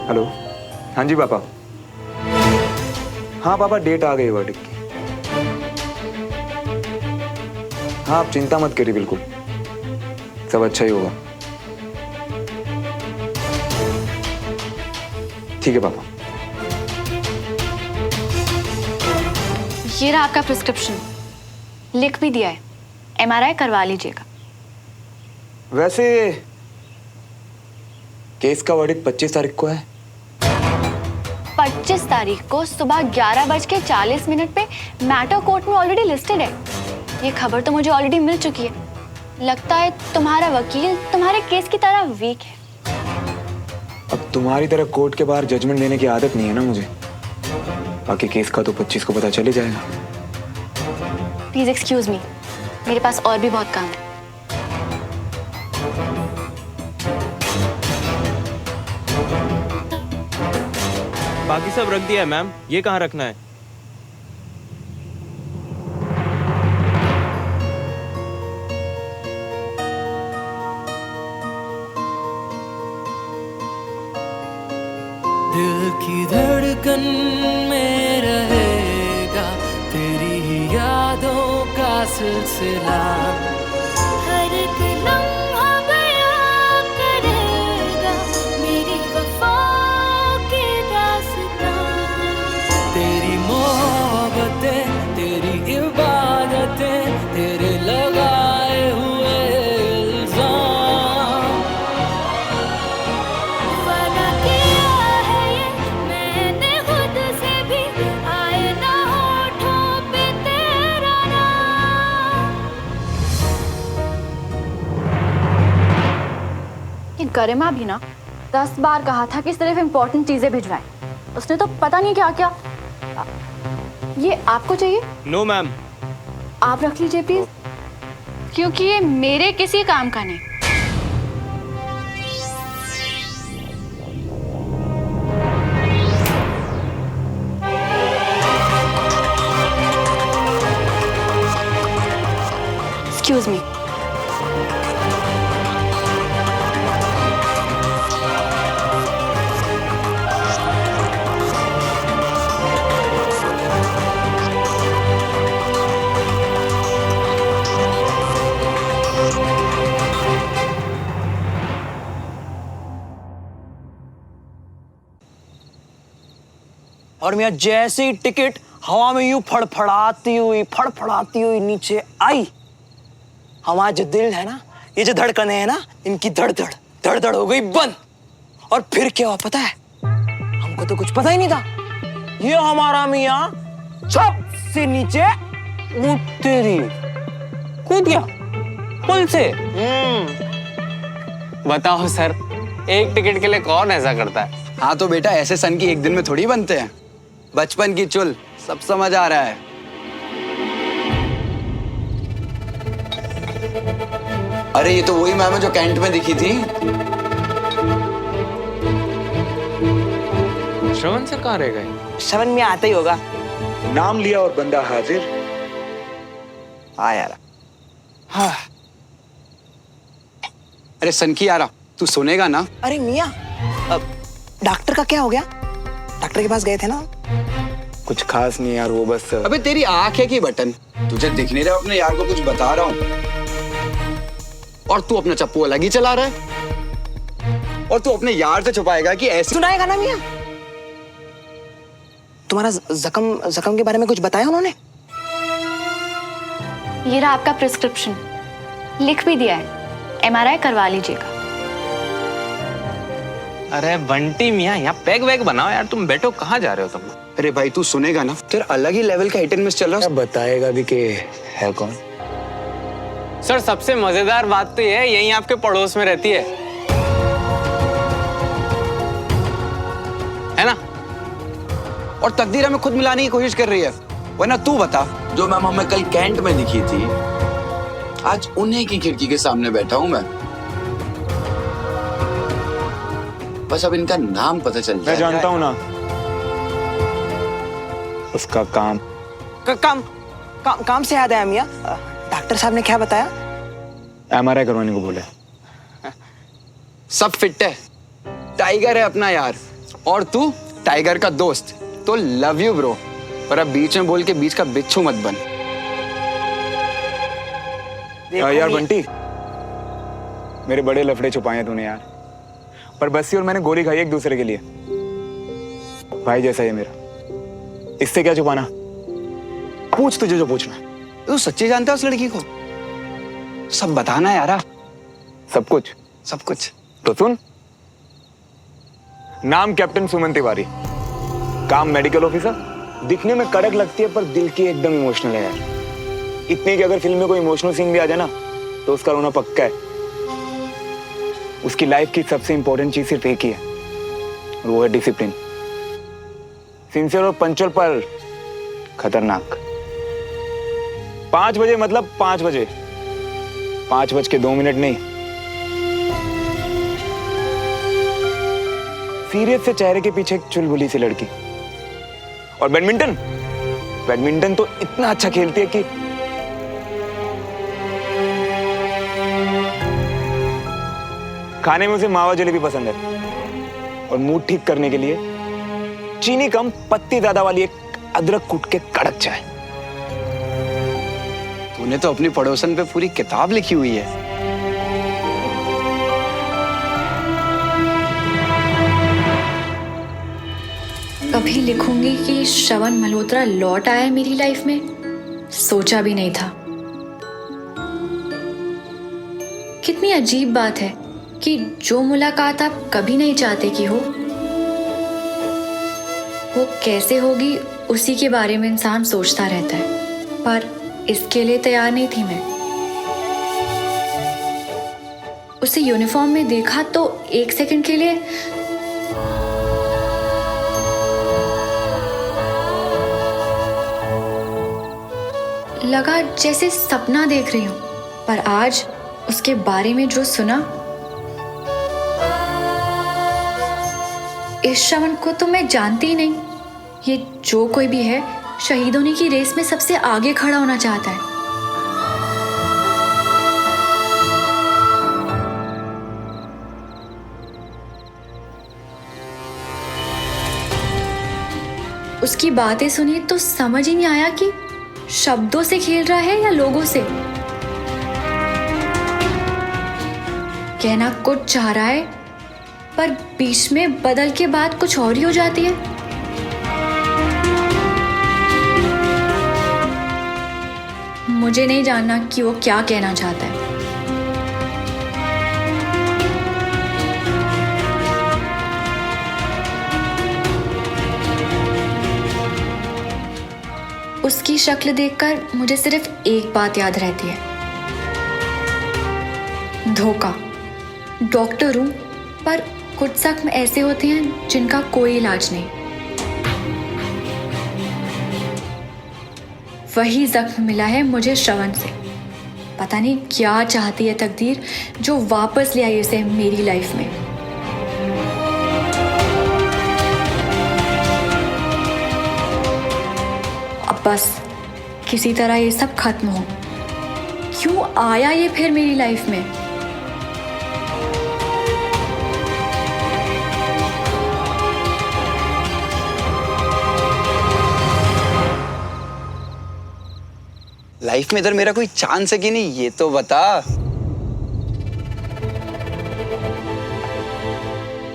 B: हेलो। हाँ जी पापा। हाँ पापा, डेट आ गई वर्डिक्ट की। हाँ, आप चिंता मत करिए, बिल्कुल सब अच्छा ही होगा। ठीक है पापा।
G: ये रहा आपका प्रिस्क्रिप्शन, लिख भी दिया है, MRI करवा लीजिएगा।
B: वैसे केस का वर्डिक्ट 25 तारीख को है।
G: 25 तारीख को सुबह 11:40 पे मैटर कोर्ट में ऑलरेडी लिस्टेड है। ये खबर तो मुझे ऑलरेडी मिल चुकी है। लगता है तुम्हारा वकील तुम्हारे केस की तरह वीक है।
B: अब तुम्हारी तरह कोर्ट के बाहर जजमेंट देने की आदत नहीं है ना मुझे। बाकी केस का तो 25 को पता चल ही जाएगा।
G: प्लीज एक्सक्यूज मी, मेरे पास और भी बहुत काम है।
Q: बाकी सब रख दिया है मैम, ये कहाँ रखना है?
M: दिल की धड़कन में रहेगा तेरी ही यादों का सिलसिला। हर
G: गरिमा भी ना 10 बार कहा था कि सिर्फ इम्पोर्टेंट चीजें भिजवाएं। उसने तो पता नहीं क्या क्या। ये आपको चाहिए?
Q: No ma'am.
G: आप रख लीजिए प्लीज, क्योंकि ये मेरे किसी काम का नहीं। Excuse me.
L: और मियाँ जैसे ही टिकट हवा में यूं फड़फड़ाती हुई नीचे आई, हमारा जो दिल है ना, ये जो धड़कने हैं ना, इनकी धड़ हो गई बंद। और फिर क्या हुआ पता है? हमको तो कुछ पता ही नहीं था। ये हमारा मियाँ छप से नीचे कूद गया पुल से।
C: बताओ सर, एक टिकट के लिए कौन ऐसा करता है?
D: हाँ तो बेटा, ऐसे सन की एक दिन में थोड़ी बनते हैं। बचपन की चुल, सब समझ आ रहा है।
N: अरे ये तो वही मैम है जो कैंट में दिखी थी।
C: श्रवण सर कहाँ रह गए?
L: श्रवण में आता ही होगा।
B: नाम लिया और बंदा हाजिर।
D: आ यार। हाँ। अरे सन की यारा, तू सुनेगा ना?
L: अरे मियाँ, डॉक्टर का क्या हो गया? डॉक्टर के पास गए थे ना?
B: कुछ खास नहीं यार, वो बस।
D: अबे तेरी आंख है कि बटन? तुझे दिख नहीं रहा अपने यार को कुछ बता रहा हूँ, और तू अपना चप्पू अलग ही चला रहा है। और तू अपने यार से छुपाएगा कि ऐसे
L: सुनाएगा ना मियाँ? तुम्हारा जख्म के बारे में कुछ बताया उन्होंने?
G: ये रहा आपका प्रिस्क्रिप्शन, लिख भी दिया है, MRI करवा लीजिएगा।
C: अरे बंटी मियाँ, यहाँ पैग वैग बनाओ यार, तुम बैठो, कहाँ जा रहे हो तुम?
D: अरे भाई तू सुनेगा ना, तेरा अलग ही लेवल का हिट एंड मिस चल रहा है।
B: बताएगा भी कि है कौन?
C: सर सबसे मजेदार बात तो ये है, यही आपके पड़ोस में रहती है ना?
D: और तकदीर हमें खुद मिलाने की कोशिश कर रही है। वरना तू बता।
N: जो मैम हमें कल कैंट में दिखी थी, आज उन्हीं की खिड़की के सामने बैठा हूं मैं। बस अब इनका नाम पता चल जाए।
B: मैं जानता हूं ना उसका काम।
L: काम से याद आया मियाँ, डॉक्टर साहब ने क्या बताया?
B: MRI करवाने को बोले।
D: सब फिट है, टाइगर है अपना यार, और तू टाइगर का दोस्त। तो लव यू ब्रो, पर अब बीच में बोल के बीच का बिच्छू मत बन।
B: यार बंटी, मेरे बड़े लफड़े छुपाए हैं तूने यार, पर बस्सी और मैंने गोली खाई एक दूसरे के लिए। भाई जैसा है मेरा, इससे क्या छुपाना? पूछ तुझे जो पूछना।
D: तू सच्ची जानता है उस लड़की को? सब बताना यारा।
B: सब कुछ?
D: सब कुछ।
B: तो सुन। नाम कैप्टन सुमन तिवारी, काम मेडिकल ऑफिसर। दिखने में कड़क लगती है पर दिल की एकदम इमोशनल है यार। इतनी कि अगर फिल्म में कोई इमोशनल सीन भी आ जाए ना तो उसका रोना पक्का है। उसकी लाइफ की सबसे इंपॉर्टेंट चीज सिर्फ एक ही है, और वो है डिसिप्लिन। सिंसियर और पंचुअल पर खतरनाक। 5 बजे मतलब 5 बजे, 5:02 नहीं। सीरियस से चेहरे के पीछे एक चुलबुली सी लड़की। और बैडमिंटन तो इतना अच्छा खेलती है कि खाने में उसे मावा जलेबी पसंद है, और मूड ठीक करने के लिए चीनी कम पत्ती ज्यादा वाली एक अदरक कूट के कड़क चाय।
D: तूने तो अपनी पड़ोसन पे पूरी किताब लिखी हुई है।
G: कभी लिखूंगी कि श्रवण मल्होत्रा लौट आया मेरी लाइफ में, सोचा भी नहीं था। कितनी अजीब बात है कि जो मुलाकात आप कभी नहीं चाहते कि हो, वो कैसे होगी उसी के बारे में इंसान सोचता रहता है, पर इसके लिए तैयार नहीं थी मैं। उसे यूनिफॉर्म में देखा तो एक सेकंड के लिए लगा जैसे सपना देख रही हूं, पर आज उसके बारे में जो सुना, इस श्रवण को तो मैं जानती ही नहीं। ये जो कोई भी है, शहीद होने की रेस में सबसे आगे खड़ा होना चाहता है। उसकी बातें सुनी तो समझ ही नहीं आया कि शब्दों से खेल रहा है या लोगों से। कहना कुछ चाह रहा है, पर बीच में बदल के बात कुछ और ही हो जाती है। मुझे नहीं जानना कि वो क्या कहना चाहता है। उसकी शक्ल देखकर मुझे सिर्फ एक बात याद रहती है, धोखा। डॉक्टर हूं, पर कुछ जख्म ऐसे होते हैं जिनका कोई इलाज नहीं। वही जख्म मिला है मुझे श्रवण से। पता नहीं क्या चाहती है तकदीर जो वापस ले आई उसे मेरी लाइफ में। अब बस किसी तरह ये सब खत्म हो। क्यों आया ये फिर मेरी लाइफ में?
D: लाइफ में इधर मेरा कोई चांस है कि नहीं, ये तो बता।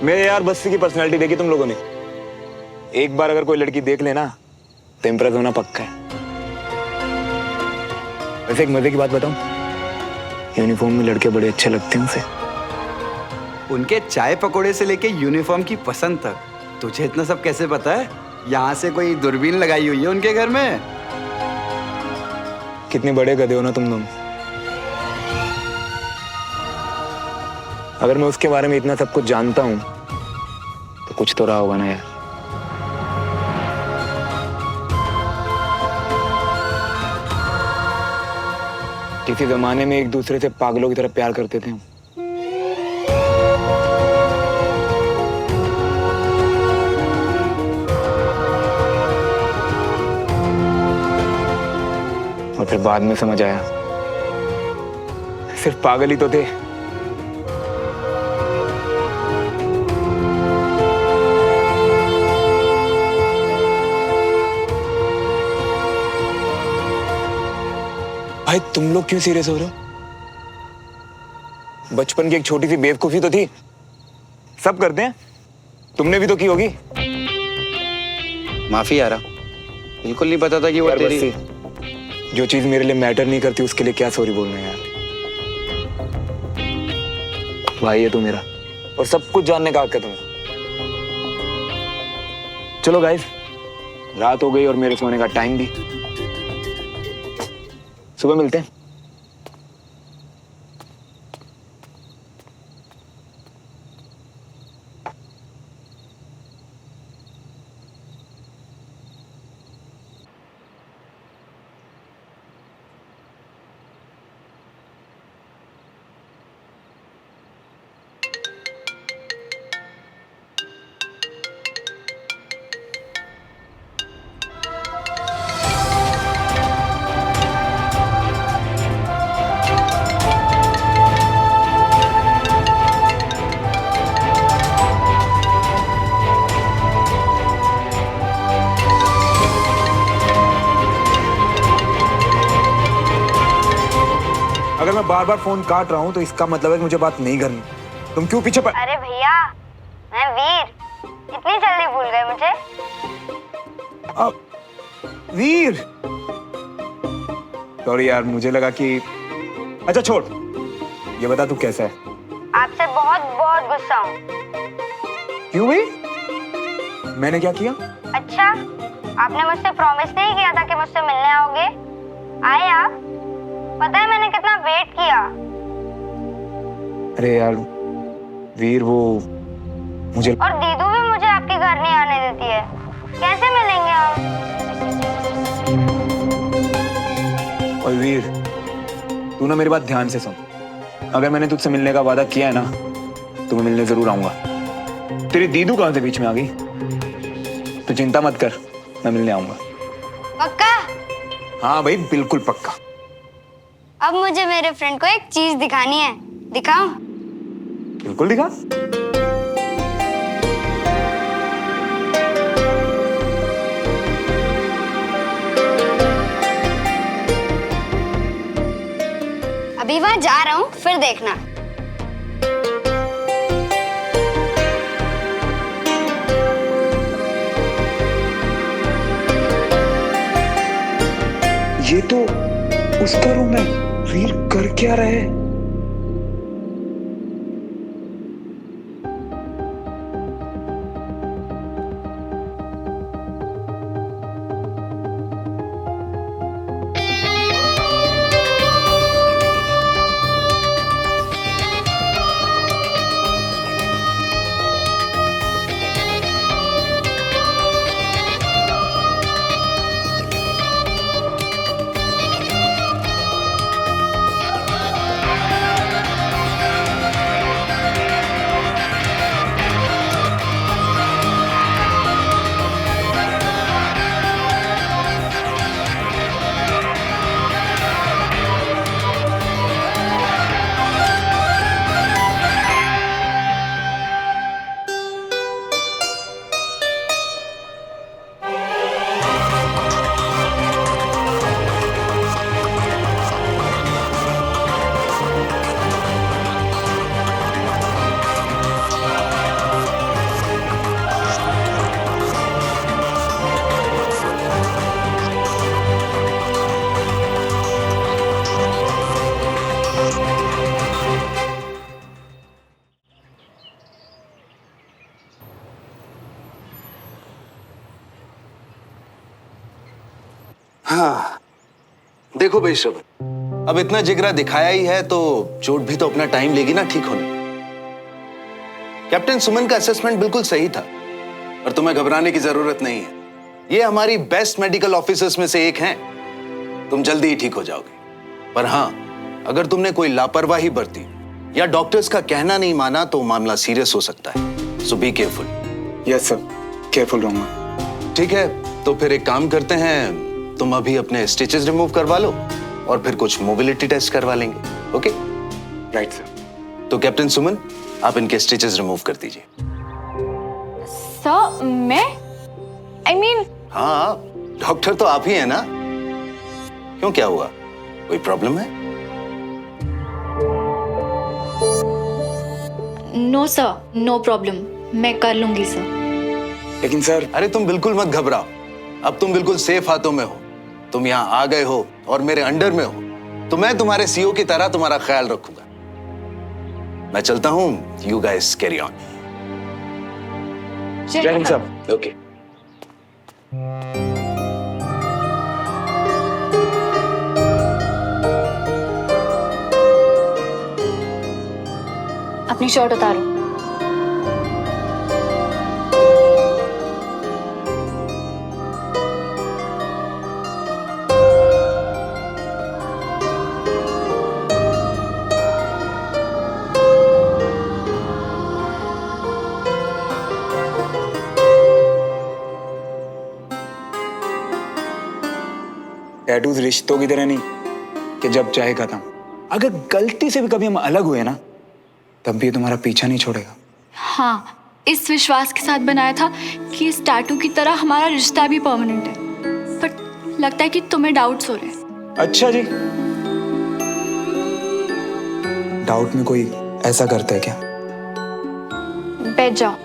B: मेरे यार बस्सी की पर्सनालिटी देखी तुम लोगों ने। एक बार अगर कोई लड़की देख लेना तो इम्प्रेस होना पक्का है। वैसे एक मजे की बात बताऊं, यूनिफॉर्म में लड़के बड़े अच्छे लगते हैं उसे।
D: उनके चाय पकोड़े से लेके यूनिफॉर्म की पसंद तक तुझे इतना सब कैसे पता है? यहाँ से कोई दूरबीन लगाई हुई है उनके घर में?
B: कितने बड़े गधे हो ना तुम दोनों। अगर मैं उसके बारे में इतना सब कुछ जानता हूं तो कुछ तो रहा होगा ना यार। किसी जमाने में एक दूसरे से पागलों की तरह प्यार करते थे हम। और फिर बाद में समझ आया सिर्फ पागल ही तो थे। भाई तुम लोग क्यों सीरियस हो रहे हो? बचपन की एक छोटी सी बेवकूफी तो थी, सब करते हैं, तुमने भी तो की होगी।
D: माफी यारा, बिल्कुल नहीं पता था कि वो तेरी।
B: जो चीज मेरे लिए मैटर नहीं करती उसके लिए क्या सॉरी बोलना है यार। भाई है तू मेरा और सब कुछ जानने का हक है तुम्हें। चलो गाइस, रात हो गई और मेरे सोने का टाइम भी। सुबह मिलते हैं। अगर मैं बार बार फोन काट रहा हूं तो इसका मतलब है कि मुझे बात नहीं करनी। तुम क्यों पीछे पड़?
H: अरे भैया, मैं वीर, इतनी जल्दी भूल गए मुझे?
B: वीर, सॉरी यार, मुझे लगा कि अच्छा छोड़, ये बता तू कैसा है?
H: आपसे बहुत बहुत गुस्सा हूँ।
B: क्यों भाई? मैंने क्या किया?
H: अच्छा, आपने मुझसे प्रॉमिस नहीं किया था कि मुझसे मिलने आओगे? आए आप? पता है मैंने कितना वेट किया।
B: अरे यार, वीर वो मुझे
H: और दीदू भी मुझे आपके घर नहीं आने देती है। कैसे मिलेंगे हम?
B: और वीर तू ना मेरी बात ध्यान से सुन। अगर मैंने तुझसे मिलने का वादा किया है ना तो मैं मिलने जरूर आऊंगा। तेरी दीदू कहां से बीच में आ गई? तो चिंता मत कर, मैं मिलने आऊंगा।
H: पक्का?
B: हाँ भाई बिल्कुल पक्का।
H: अब मुझे मेरे फ्रेंड को एक चीज दिखानी है। दिखाऊं?
B: बिल्कुल दिखा।
H: अभी वहां जा रहा हूँ, फिर देखना।
B: ये तो उसका रूम है। वीर कर क्या रहा है?
P: हाँ देखो भाई श्रवण, अब इतना जिगरा दिखाया ही है तो चोट भी तो अपना टाइम लेगी ना ठीक होने। कैप्टन सुमन का असेसमेंट बिल्कुल सही था और तुम्हें घबराने की जरूरत नहीं है। ये हमारी बेस्ट मेडिकल ऑफिसर्स में से एक हैं। तुम जल्दी ही ठीक हो जाओगे। पर हाँ, अगर तुमने कोई लापरवाही बरती या डॉक्टर्स का कहना नहीं माना तो मामला सीरियस हो सकता है। So be careful.
B: Yes sir, careful रहूंगा।
P: ठीक है, तो फिर एक काम करते हैं, तुम अभी अपने स्टिचेस रिमूव करवा लो और फिर कुछ मोबिलिटी टेस्ट करवा लेंगे। ओके?
B: Right sir.
P: तो कैप्टन सुमन, आप इनके स्टिचेस रिमूव कर दीजिए।
G: सर मैं आई मीन
P: हाँ, डॉक्टर तो आप ही है ना? क्यों, क्या हुआ? कोई प्रॉब्लम है?
G: नो सर, नो प्रॉब्लम, मैं कर लूंगी सर।
B: लेकिन सर,
P: अरे तुम बिल्कुल मत घबराओ, अब तुम बिल्कुल सेफ हाथों में हो। तुम यहाँ आ गए हो और मेरे अंडर में हो, तो मैं तुम्हारे सीओ की तरह तुम्हारा ख्याल रखूंगा। मैं चलता हूँ, यू गाइस कैरी ऑन।
B: जय हिंद साहब।
P: ओके।
G: अपनी शर्ट उतारो।
B: टैटूज रिश्तों की तरह नहीं कि जब चाहे खत्म। अगर गलती से भी कभी हम अलग हुए ना, तब भी तुम्हारा पीछा नहीं छोड़ेगा।
G: हाँ, इस विश्वास के साथ बनाया था कि इस टैटू की तरह हमारा रिश्ता भी परमानेंट है, पर लगता है कि तुम्हें डाउट्स हो रहे हैं।
B: अच्छा जी, डाउट में कोई ऐसा करता है क्या?
G: बैठ जाओ।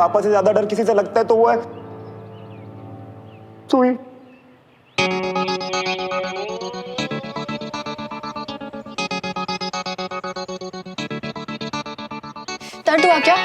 B: पापा से ज्यादा डर किसी से लगता है तो वो है सुई।
G: दर्द हुआ क्या?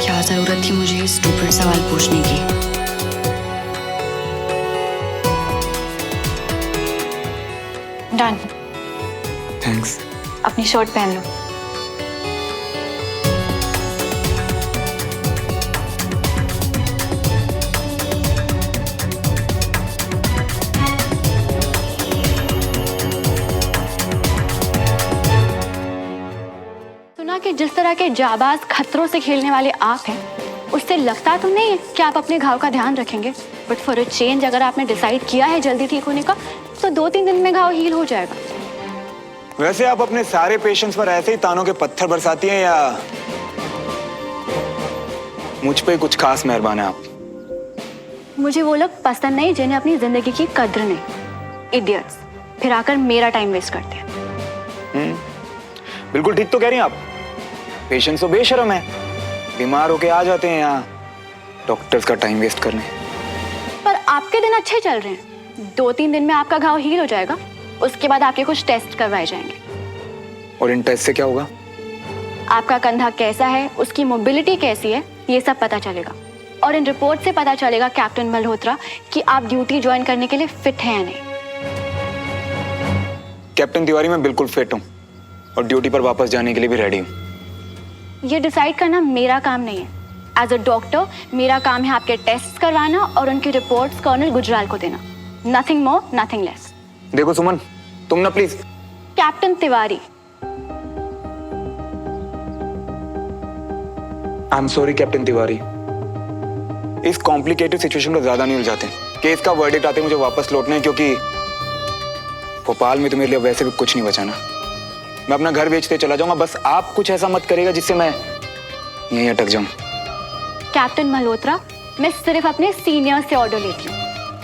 E: क्या जरूरत थी मुझे ये स्टूपिड सवाल पूछने की?
G: डन।
B: थैंक्स।
G: अपनी शर्ट पहन लो। सुना कि जिस तरह के जाबाज खतरों से खेलने वाले आप हैं, उससे लगता तो नहीं है कि आप अपने घाव का ध्यान रखेंगे, बट फॉर अ चेंज अगर आपने डिसाइड किया है जल्दी ठीक होने का, तो 2-3 दिन में घाव हील हो जाएगा।
B: वैसे आप अपने सारे पेशेंट्स पर ऐसे ही तानों के पत्थर बरसाती हैं या मुझ पे कुछ खास मेहरबान है आप?
G: मुझे वो लोग पसंद नहीं जिन्हें अपनी जिंदगी की कद्र नहीं, इडियट्स, फिर आकर मेरा टाइम वेस्ट करते हैं।
B: बिल्कुल ठीक तो कह रही हैं आप। पेशेंट्स तो बेशर्म है, बीमार होके आ जाते हैं यहाँ डॉक्टर्स का टाइम वेस्ट करने।
G: पर आपके दिन अच्छे चल रहे हैं, 2-3 दिन में आपका घाव हील हो जाएगा, उसके बाद आपके कुछ टेस्ट करवाए जाएंगे।
B: और इन टेस्ट से क्या होगा?
G: आपका कंधा कैसा है, उसकी मोबिलिटी कैसी है, ये सब पता चलेगा। और इन रिपोर्ट से पता चलेगा कैप्टन मल्होत्रा कि आप ड्यूटी ज्वाइन करने के लिए फिट हैं या नहीं।
B: कैप्टन तिवारी मैं बिल्कुल फिट हूँ और ड्यूटी पर वापस जाने के लिए भी रेडी हूँ।
G: ये डिसाइड करना मेरा काम नहीं है। एज अ डॉक्टर मेरा काम है आपके टेस्ट करवाना और उनकी रिपोर्ट्स कर्नल गुजराल को देना। Nothing more, nothing less.
B: देखो सुमन, तुम ना please.
G: Captain Tiwari.
B: I am sorry captain Tiwari. इस कॉम्प्लिकेटेड सिचुएशन में ज्यादा नहीं उलझाते। केस का वर्डिक्ट आते मुझे वापस लौटना है, क्योंकि भोपाल में तो मेरे लिए वैसे भी कुछ नहीं बचाना। मैं अपना घर बेचते चला जाऊंगा, बस आप कुछ ऐसा मत करेगा जिससे मैं यहीं अटक जाऊं।
G: कैप्टन मल्होत्रा, मैं सिर्फ अपने सीनियर से ऑर्डर लेती हूँ,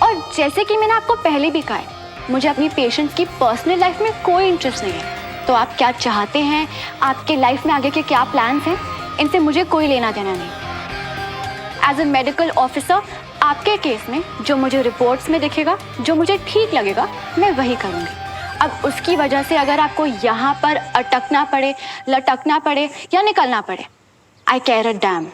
G: और जैसे कि मैंने आपको पहले भी कहा है, मुझे अपनी पेशेंट्स की पर्सनल लाइफ में कोई इंटरेस्ट नहीं है। तो आप क्या चाहते हैं, आपके लाइफ में आगे के क्या प्लान्स हैं, इनसे मुझे कोई लेना देना नहीं। एज ए मेडिकल ऑफिसर आपके केस में जो मुझे रिपोर्ट्स में दिखेगा, जो मुझे ठीक लगेगा, मैं वही करूँगी। अब उसकी वजह से अगर आपको यहाँ पर अटकना पड़े, लटकना पड़े या निकलना पड़े, आई केयर अ डैम।